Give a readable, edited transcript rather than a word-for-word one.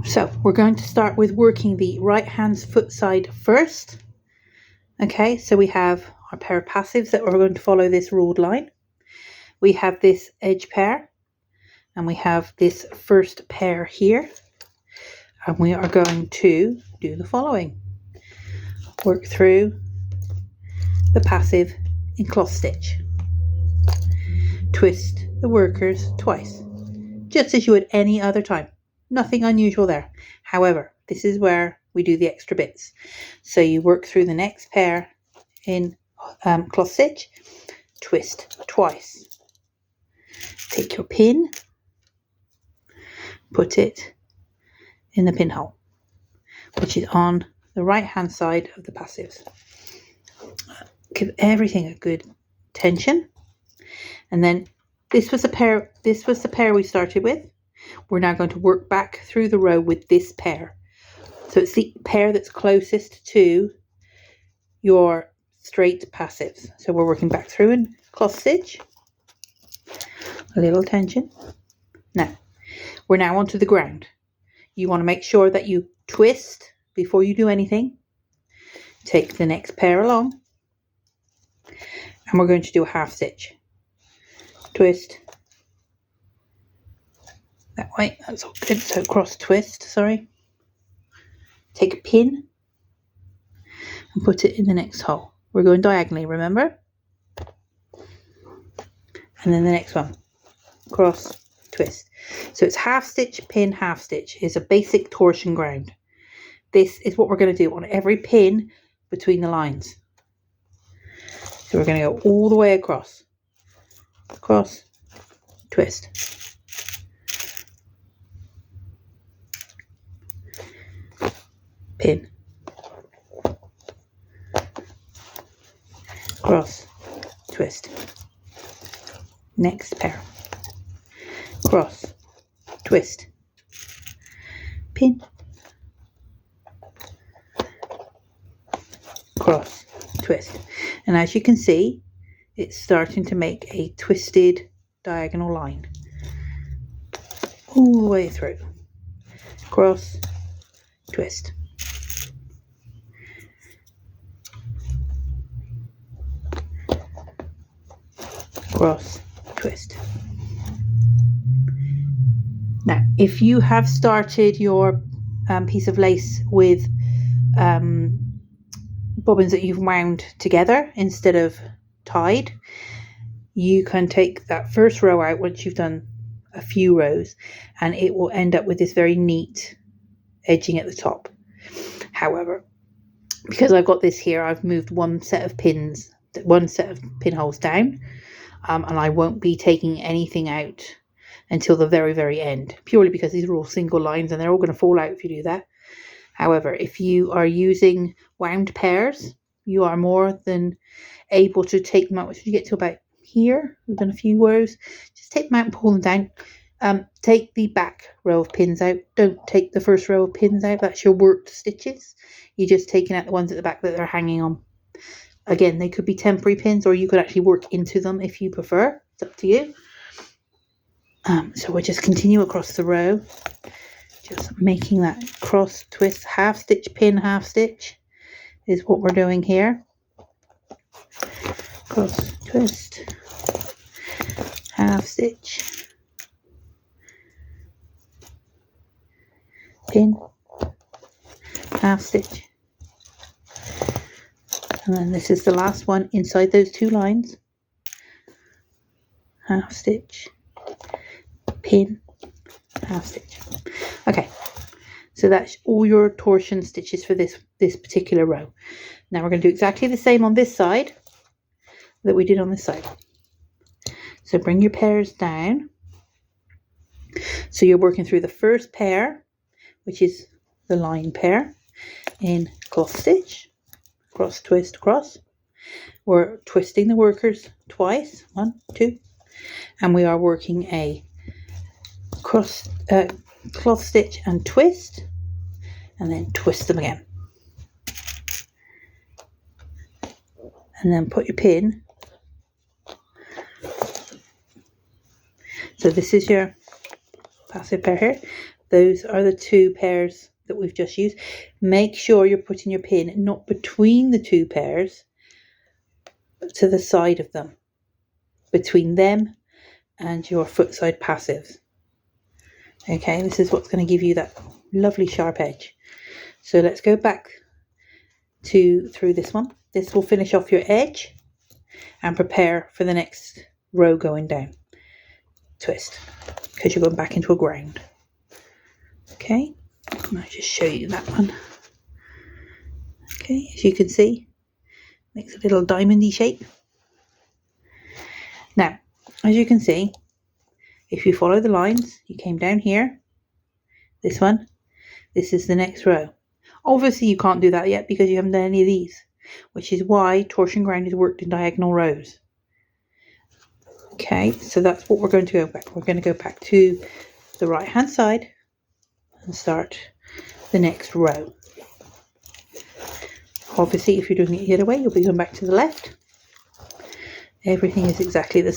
So we're going to start with working the right hand's foot side first. Okay, so we have our pair of passives that we're going to follow this ruled line. We have this edge pair and we have this first pair here, and we are going to do the following. Work through the passive in cloth stitch. Twist the workers twice, just as you would any other time. Nothing unusual there. However, this is where we do the extra bits. So you work through the next pair in cloth stitch, twist twice. Take your pin, put it in the pinhole, which is on the right hand side of the passives. Give everything a good tension. And then this was the pair we started with. We're now going to work back through the row with this pair. So it's the pair that's closest to your straight passives. So we're working back through in cloth stitch. A little tension. Now, we're now onto the ground. You want to make sure that you twist before you do anything. Take the next pair along. And we're going to do a half stitch. Twist. That way, that's all good. So cross twist, sorry. Take a pin and put it in the next hole. We're going diagonally, remember? And then the next one. Cross, twist. So it's half stitch, pin, half stitch. It's a basic torsion ground. This is what we're going to do on every pin between the lines. So we're going to go all the way across. Cross, twist. Pin. Cross, twist. Next pair. Cross, twist. Pin. Cross, twist. And as you can see, it's starting to make a twisted diagonal line all the way through. Cross, twist. Cross, twist. Now, if you have started your piece of lace with bobbins that you've wound together instead of tied, you can take that first row out once you've done a few rows, and it will end up with this very neat edging at the top. However, because I've got this here, I've moved one set of pinholes down, and I won't be taking anything out until the very, very end, purely because these are all single lines and they're all going to fall out if you do that. However, if you are using wound pairs, you are more than able to take them out. Once you get to about here, we've done a few rows, just take them out and pull them down. Take the back row of pins out. Don't take the first row of pins out. That's your worked stitches. You're just taking out the ones at the back that they're hanging on. Again, they could be temporary pins, or you could actually work into them if you prefer. It's up to you. So we'll just continue across the row, just making that cross, twist, half stitch, pin, half stitch is what we're doing here. Cross, twist, half stitch, pin, half stitch. And then this is the last one inside those two lines. Half stitch, pin, half stitch. Okay, so that's all your torsion stitches for this particular row. Now we're going to do exactly the same on this side that we did on this side. So bring your pairs down. So you're working through the first pair, which is the line pair, in cloth stitch. Cross, twist, cross. We're twisting the workers twice, 1, 2, and we are working a cross, cloth stitch and twist, and then twist them again, and then put your pin. So this is your passive pair here. Those are the 2 pairs that we've just used. Make sure you're putting your pin not between the 2 pairs, but to the side of them, between them and your footside passives. Okay, this is what's going to give you that lovely sharp edge. So let's go back through this one. This will finish off your edge and prepare for the next row going down. Twist, because you're going back into a ground. Okay, I'll just show you that one. Okay, as you can see, makes a little diamondy shape. Now, as you can see, if you follow the lines, you came down here, this one, this is the next row. Obviously you can't do that yet because you haven't done any of these, which is why torsion ground is worked in diagonal rows. Okay, so that's what we're going to go back. We're going to go back to the right hand side and start the next row. Obviously if you're doing it the other way, you'll be going back to the left. Everything is exactly the same.